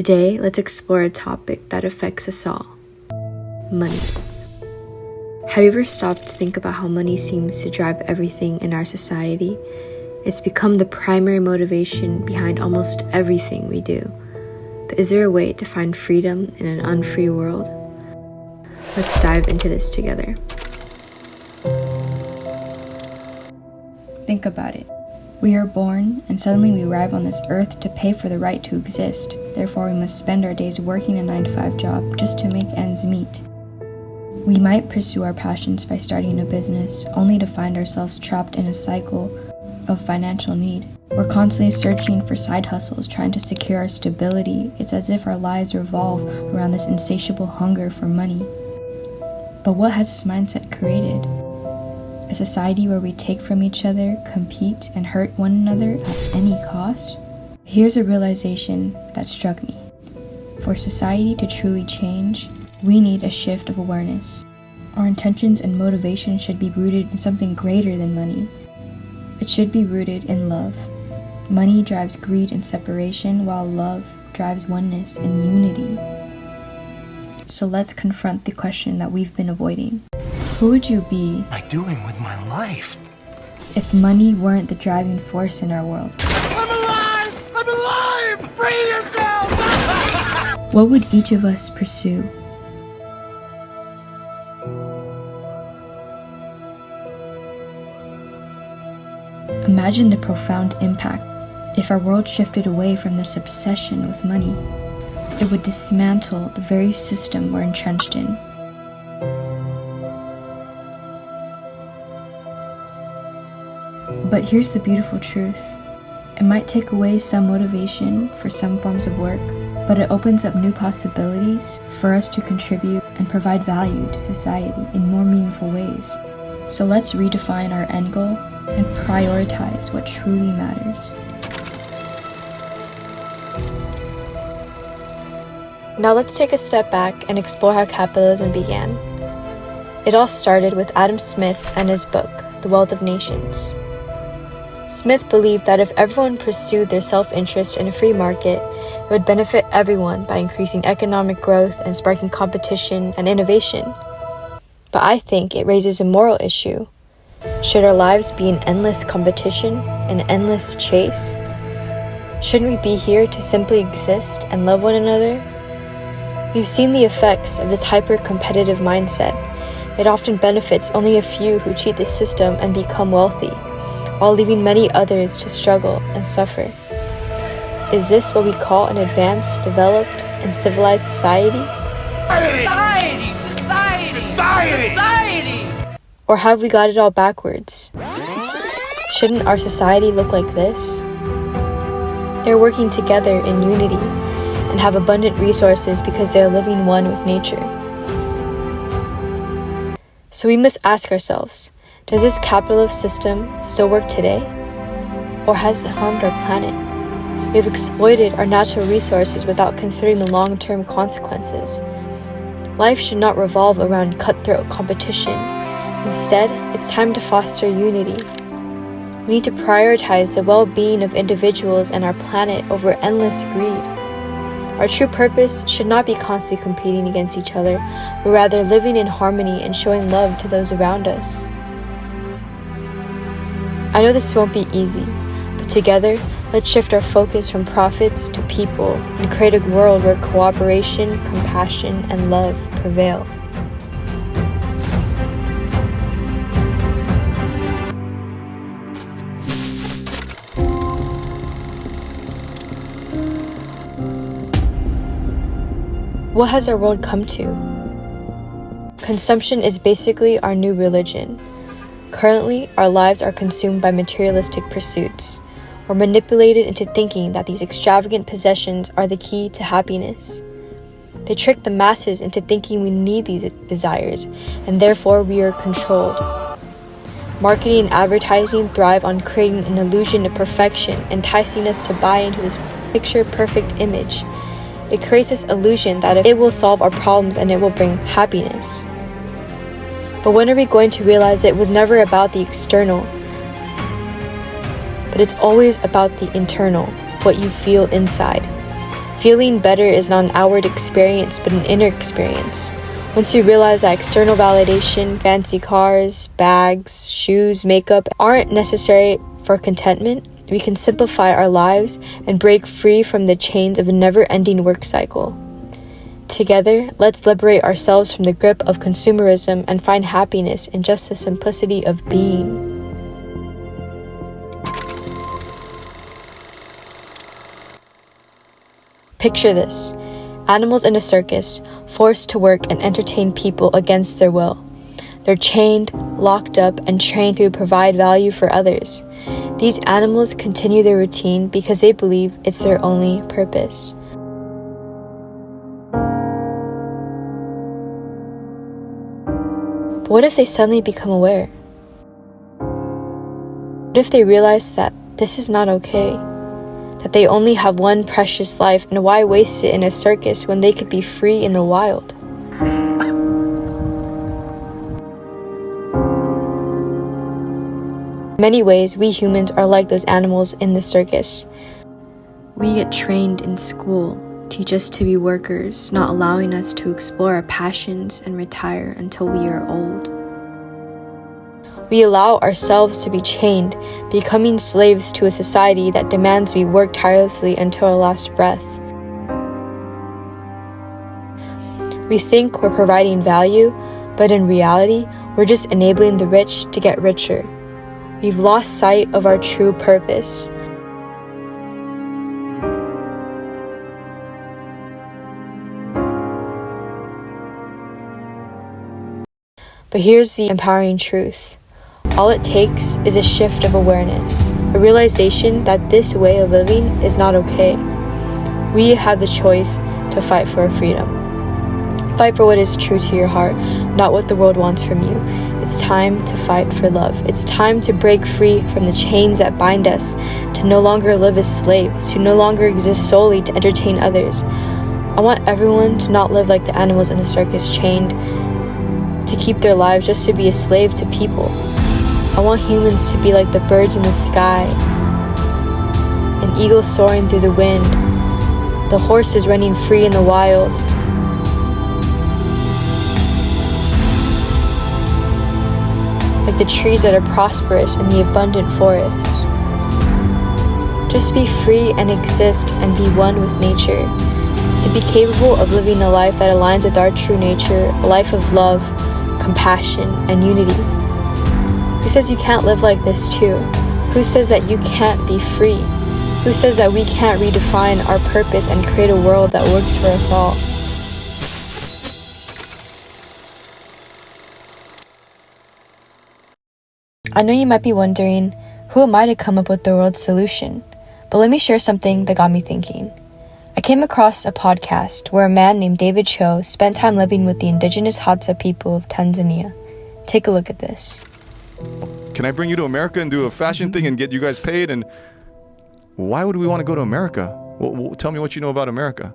Today, let's explore a topic that affects us all: money. Have you ever stopped to think about how money seems to drive everything in our society? It's become the primary motivation behind almost everything we do. But is there a way to find freedom in an unfree world? Let's dive into this together. Think about it. We are born, and suddenly we arrive on this earth to pay for the right to exist. Therefore, we must spend our days working a 9-to-5 job just to make ends meet. We might pursue our passions by starting a business, only to find ourselves trapped in a cycle of financial need. We're constantly searching for side hustles, trying to secure our stability. It's as if our lives revolve around this insatiable hunger for money. But what has this mindset created? A society where we take from each other, compete, and hurt one another at any cost? Here's a realization that struck me. For society to truly change, we need a shift of awareness. Our intentions and motivations should be rooted in something greater than money. It should be rooted in love. Money drives greed and separation, while love drives oneness and unity. So let's confront the question that we've been avoiding. Who would you be doing with my life? if money weren't the driving force in our world? I'm alive! I'm alive! Free yourself! What would each of us pursue? Imagine the profound impact if our world shifted away from this obsession with money. It would dismantle the very system we're entrenched in. But here's the beautiful truth. It might take away some motivation for some forms of work, but it opens up new possibilities for us to contribute and provide value to society in more meaningful ways. So let's redefine our end goal and prioritize what truly matters. Now let's take a step back and explore how capitalism began. It all started with Adam Smith and his book, The Wealth of Nations. Smith believed that if everyone pursued their self-interest in a free market, it would benefit everyone by increasing economic growth and sparking competition and innovation. But I think it raises a moral issue. Should our lives be an endless competition, an endless chase? Shouldn't we be here to simply exist and love one another? We've seen the effects of this hyper-competitive mindset. It often benefits only a few who cheat the system and become wealthy, while leaving many others to struggle and suffer. Is this what we call an advanced, developed, and civilized society? Society! Or have we got it all backwards? Shouldn't our society look like this? They're working together in unity and have abundant resources because they're living one with nature. So we must ask ourselves, does this capitalist system still work today? Or has it harmed our planet? We've exploited our natural resources without considering the long-term consequences. Life should not revolve around cutthroat competition. Instead, it's time to foster unity. We need to prioritize the well-being of individuals and our planet over endless greed. Our true purpose should not be constantly competing against each other, but rather living in harmony and showing love to those around us. I know this won't be easy, but together, let's shift our focus from profits to people and create a world where cooperation, compassion, and love prevail. What has our world come to? Consumption is basically our new religion. Currently, our lives are consumed by materialistic pursuits. We're manipulated into thinking that these extravagant possessions are the key to happiness. They trick the masses into thinking we need these desires, and therefore we are controlled. Marketing and advertising thrive on creating an illusion of perfection, enticing us to buy into this picture-perfect image. It creates this illusion that it will solve our problems and it will bring happiness. But when are we going to realize that it was never about the external, but it's always about the internal, what you feel inside. Feeling better is not an outward experience, but an inner experience. Once we realize that external validation, fancy cars, bags, shoes, makeup aren't necessary for contentment, we can simplify our lives and break free from the chains of a never-ending work cycle. Together, let's liberate ourselves from the grip of consumerism and find happiness in just the simplicity of being. Picture this: animals in a circus, forced to work and entertain people against their will. They're chained, locked up, and trained to provide value for others. These animals continue their routine because they believe it's their only purpose. But what if they suddenly become aware? What if they realize that this is not okay? That they only have one precious life, and why waste it in a circus when they could be free in the wild? In many ways, we humans are like those animals in the circus. We get trained in school, teach us to be workers, not allowing us to explore our passions and retire until we are old. We allow ourselves to be chained, becoming slaves to a society that demands we work tirelessly until our last breath. We think we're providing value, but in reality, we're just enabling the rich to get richer. We've lost sight of our true purpose. But here's the empowering truth. All it takes is a shift of awareness, a realization that this way of living is not okay. We have the choice to fight for our freedom. Fight for what is true to your heart, not what the world wants from you. It's time to fight for love. It's time to break free from the chains that bind us, to no longer live as slaves, to no longer exist solely to entertain others. I want everyone to not live like the animals in the circus, chained to keep their lives just to be a slave to people. I want humans to be like the birds in the sky, an eagle soaring through the wind, the horses running free in the wild, like the trees that are prosperous in the abundant forest. Just be free and exist and be one with nature. To be capable of living a life that aligns with our true nature, a life of love, compassion, and unity. Who says you can't live like this too? Who says that you can't be free? Who says that we can't redefine our purpose and create a world that works for us all? I know you might be wondering, who am I to come up with the world's solution? But let me share something that got me thinking. I came across a podcast where a man named David Cho spent time living with the indigenous Hadza people of Tanzania. Take a look at this. Can I bring you to America and do a fashion thing and get you guys paid? And why would we want to go to America? Well, tell me what you know about America.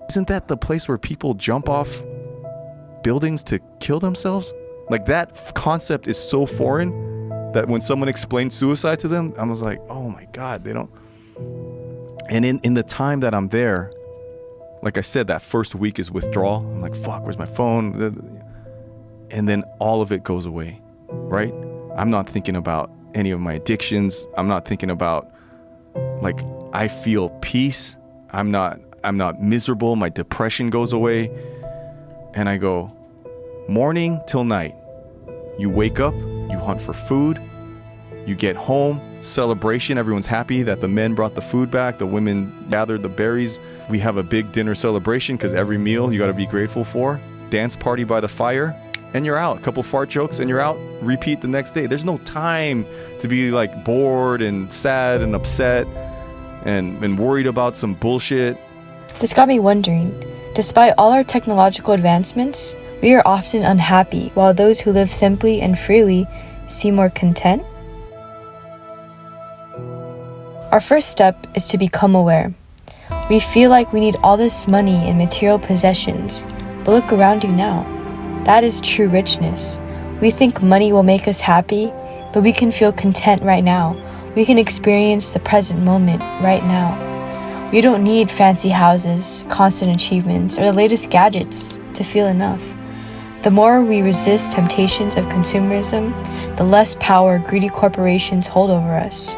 Isn't that the place where people jump off buildings to kill themselves? Like, that concept is so foreign that when someone explained suicide to them, I was like, oh my God, they don't. And in the time that I'm there, like I said, that first week is withdrawal. I'm like, fuck, where's my phone? And then all of it goes away, right? I'm not thinking about any of my addictions. I'm not thinking about, like, I feel peace. I'm not miserable. My depression goes away. And I go, morning till night. You wake up, you hunt for food, you get home, celebration, everyone's happy that the men brought the food back, the women gathered the berries. We have a big dinner celebration because every meal you got to be grateful for. Dance party by the fire, and you're out. A couple fart jokes and you're out. Repeat the next day. There's no time to be like bored and sad and upset and worried about some bullshit. This got me wondering, despite all our technological advancements, we are often unhappy, while those who live simply and freely seem more content. Our first step is to become aware. We feel like we need all this money and material possessions, but look around you now. That is true richness. We think money will make us happy, but we can feel content right now. We can experience the present moment right now. We don't need fancy houses, constant achievements, or the latest gadgets to feel enough. The more we resist temptations of consumerism, the less power greedy corporations hold over us.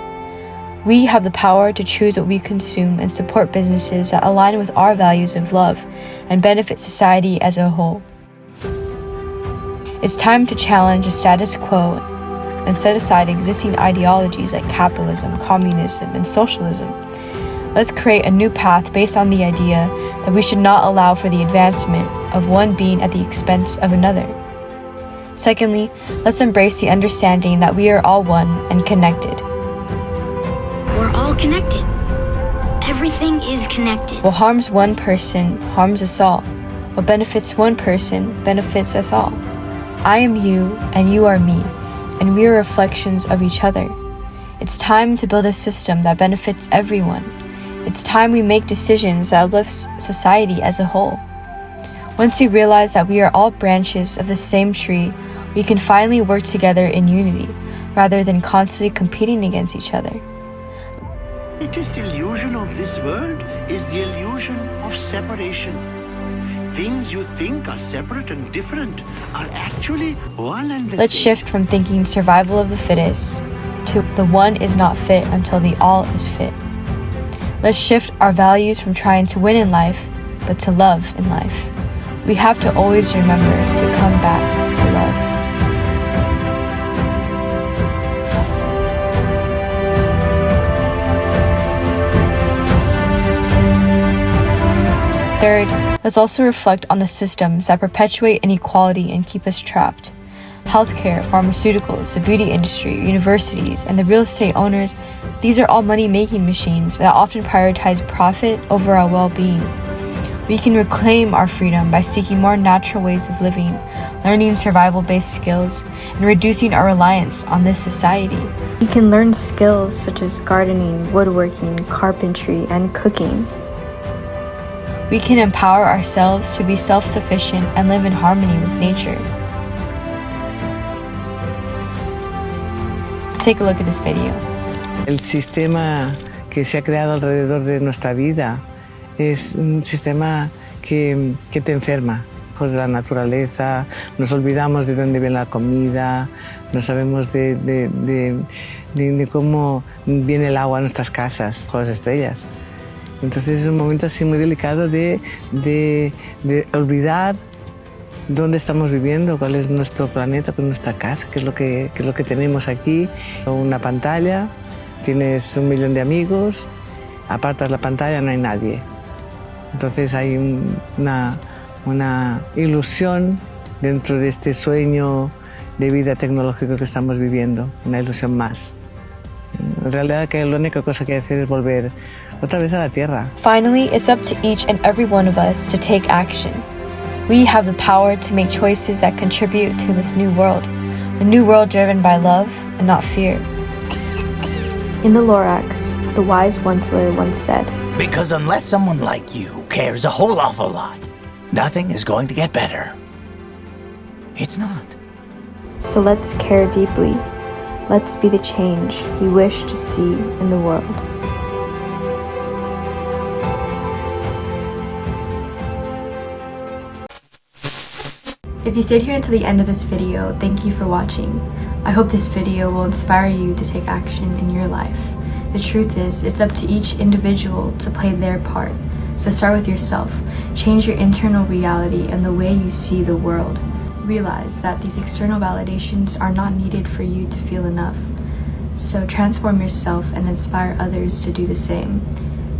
We have the power to choose what we consume and support businesses that align with our values of love and benefit society as a whole. It's time to challenge the status quo and set aside existing ideologies like capitalism, communism, and socialism. Let's create a new path based on the idea that we should not allow for the advancement of one being at the expense of another. Secondly, let's embrace the understanding that we are all one and connected. We're all connected. Everything is connected. What harms one person harms us all. What benefits one person benefits us all. I am you and you are me, and we are reflections of each other. It's time to build a system that benefits everyone. It's time we make decisions that uplifts society as a whole. Once we realize that we are all branches of the same tree, we can finally work together in unity, rather than constantly competing against each other. The greatest illusion of this world is the illusion of separation. Things you think are separate and different are actually one and the Let's same. shift from thinking survival of the fittest to the one is not fit until the all is fit. Let's shift our values from trying to win in life, but to love in life. We have to always remember to come back to love. Third, let's also reflect on the systems that perpetuate inequality and keep us trapped. Healthcare, pharmaceuticals, the beauty industry, universities, and the real estate owners, these are all money-making machines that often prioritize profit over our well-being. We can reclaim our freedom by seeking more natural ways of living, learning survival-based skills, and reducing our reliance on this society. We can learn skills such as gardening, woodworking, carpentry, and cooking. We can empower ourselves to be self-sufficient and live in harmony with nature. Take a look at this video. El sistema que se ha creado alrededor de nuestra vida es un sistema que te enferma. De la naturaleza, nos olvidamos de dónde viene la comida, no sabemos de cómo viene el agua a nuestras casas, con las estrellas. Entonces es un momento así muy delicado de olvidar dónde estamos viviendo, cuál es nuestro planeta, cuál es nuestra casa, qué es lo que tenemos aquí. Una pantalla, tienes 1 millón de amigos, apartas la pantalla, no hay nadie. Entonces hay una ilusión dentro de este sueño de vida tecnológico que estamos viviendo, una ilusión más. En realidad que la única cosa que hay que hacer es volver otra vez a la tierra. Finally, it's up to each and every one of us to take action. We have the power to make choices that contribute to this new world, a new world driven by love and not fear. In the Lorax, the wise Onceler once said, Because unless someone like you cares a whole awful lot, nothing is going to get better. It's not. so let's care deeply. Let's be the change we wish to see in the world. If you stayed here until the end of this video, thank you for watching. I hope this video will inspire you to take action in your life. The truth is, it's up to each individual to play their part. So start with yourself. Change your internal reality and the way you see the world. Realize that these external validations are not needed for you to feel enough. So transform yourself and inspire others to do the same.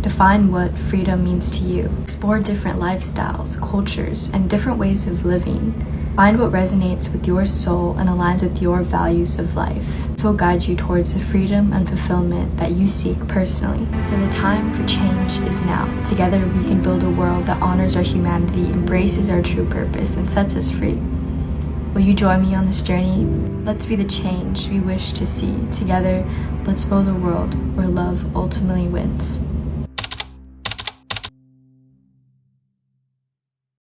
Define what freedom means to you. Explore different lifestyles, cultures, and different ways of living. Find what resonates with your soul and aligns with your values of life. This will guide you towards the freedom and fulfillment that you seek personally. So the time for change is now. Together we can build a world that honors our humanity, embraces our true purpose, and sets us free. Will you join me on this journey? Let's be the change we wish to see. Together, let's build a world where love ultimately wins.